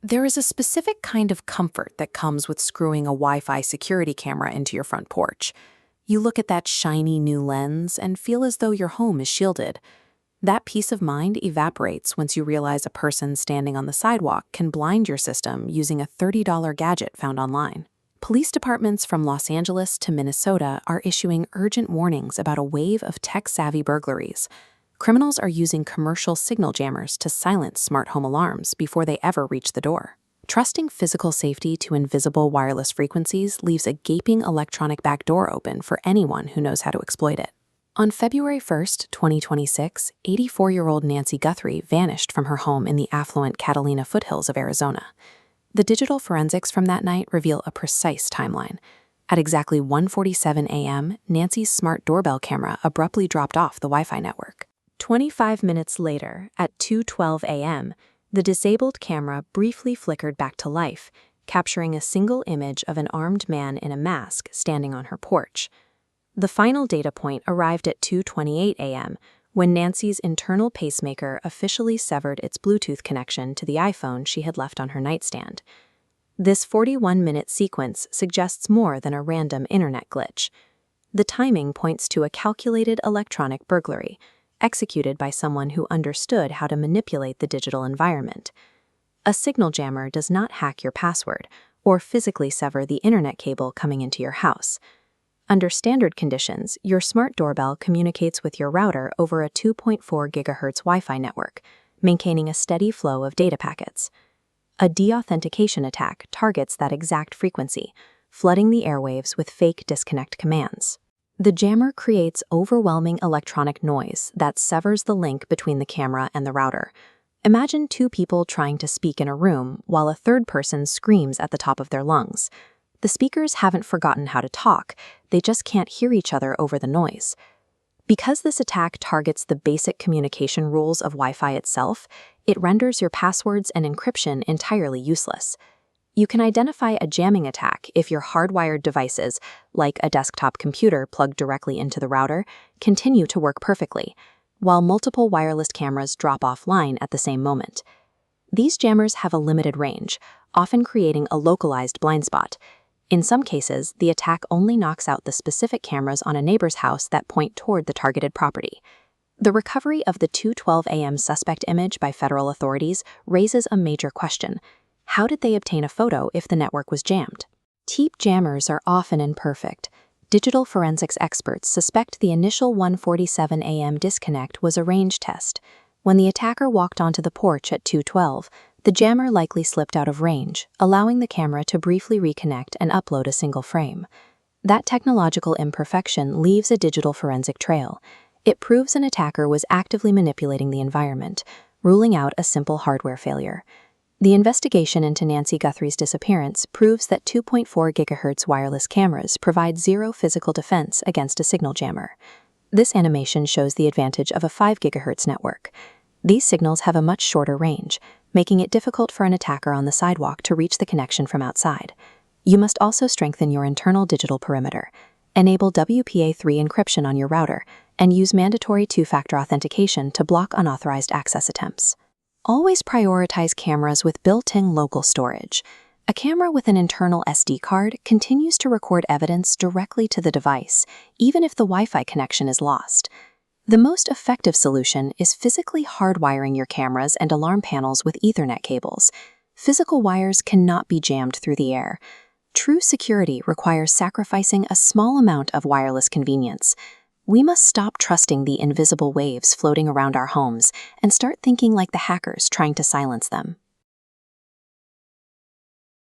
There is a specific kind of comfort that comes with screwing a Wi-Fi security camera into your front porch. You look at that shiny new lens and feel as though your home is shielded. That peace of mind evaporates once you realize a person standing on the sidewalk can blind your system using a $30 gadget found online. Police departments from Los Angeles to Minnesota are issuing urgent warnings about a wave of tech-savvy burglaries. Criminals are using commercial signal jammers to silence smart home alarms before they ever reach the door. Trusting physical safety to invisible wireless frequencies leaves a gaping electronic back door open for anyone who knows how to exploit it. On February 1st, 2026, 84-year-old Nancy Guthrie vanished from her home in the affluent Catalina foothills of Arizona. The digital forensics from that night reveal a precise timeline. At exactly 1:47 a.m., Nancy's smart doorbell camera abruptly dropped off the Wi-Fi network. 25 minutes later, at 2:12 a.m., the disabled camera briefly flickered back to life, capturing a single image of an armed man in a mask standing on her porch. The final data point arrived at 2:28 a.m., when Nancy's internal pacemaker officially severed its Bluetooth connection to the iPhone she had left on her nightstand. This 41-minute sequence suggests more than a random internet glitch. The timing points to a calculated electronic burglary, executed by someone who understood how to manipulate the digital environment. A signal jammer does not hack your password or physically sever the internet cable coming into your house. Under standard conditions, your smart doorbell communicates with your router over a 2.4 GHz Wi-Fi network, maintaining a steady flow of data packets. A deauthentication attack targets that exact frequency, flooding the airwaves with fake disconnect commands. The jammer creates overwhelming electronic noise that severs the link between the camera and the router. Imagine two people trying to speak in a room while a third person screams at the top of their lungs. The speakers haven't forgotten how to talk, they just can't hear each other over the noise. Because this attack targets the basic communication rules of Wi-Fi itself, it renders your passwords and encryption entirely useless. You can identify a jamming attack if your hardwired devices, like a desktop computer plugged directly into the router, continue to work perfectly, while multiple wireless cameras drop offline at the same moment. These jammers have a limited range, often creating a localized blind spot. In some cases, the attack only knocks out the specific cameras on a neighbor's house that point toward the targeted property. The recovery of the 2:12 a.m. suspect image by federal authorities raises a major question. How did they obtain a photo if the network was jammed? Teep jammers are often imperfect. Digital forensics experts suspect the initial 1:47 a.m. disconnect was a range test. When the attacker walked onto the porch at 2:12, the jammer likely slipped out of range, allowing the camera to briefly reconnect and upload a single frame. That technological imperfection leaves a digital forensic trail. It proves an attacker was actively manipulating the environment, ruling out a simple hardware failure. The investigation into Nancy Guthrie's disappearance proves that 2.4 GHz wireless cameras provide zero physical defense against a signal jammer. This animation shows the advantage of a 5 GHz network. These signals have a much shorter range, making it difficult for an attacker on the sidewalk to reach the connection from outside. You must also strengthen your internal digital perimeter. Enable WPA3 encryption on your router, and use mandatory two-factor authentication to block unauthorized access attempts. Always prioritize cameras with built-in local storage. A camera with an internal SD card continues to record evidence directly to the device, even if the Wi-Fi connection is lost. The most effective solution is physically hardwiring your cameras and alarm panels with Ethernet cables. Physical wires cannot be jammed through the air. True security requires sacrificing a small amount of wireless convenience. We must stop trusting the invisible waves floating around our homes and start thinking like the hackers trying to silence them.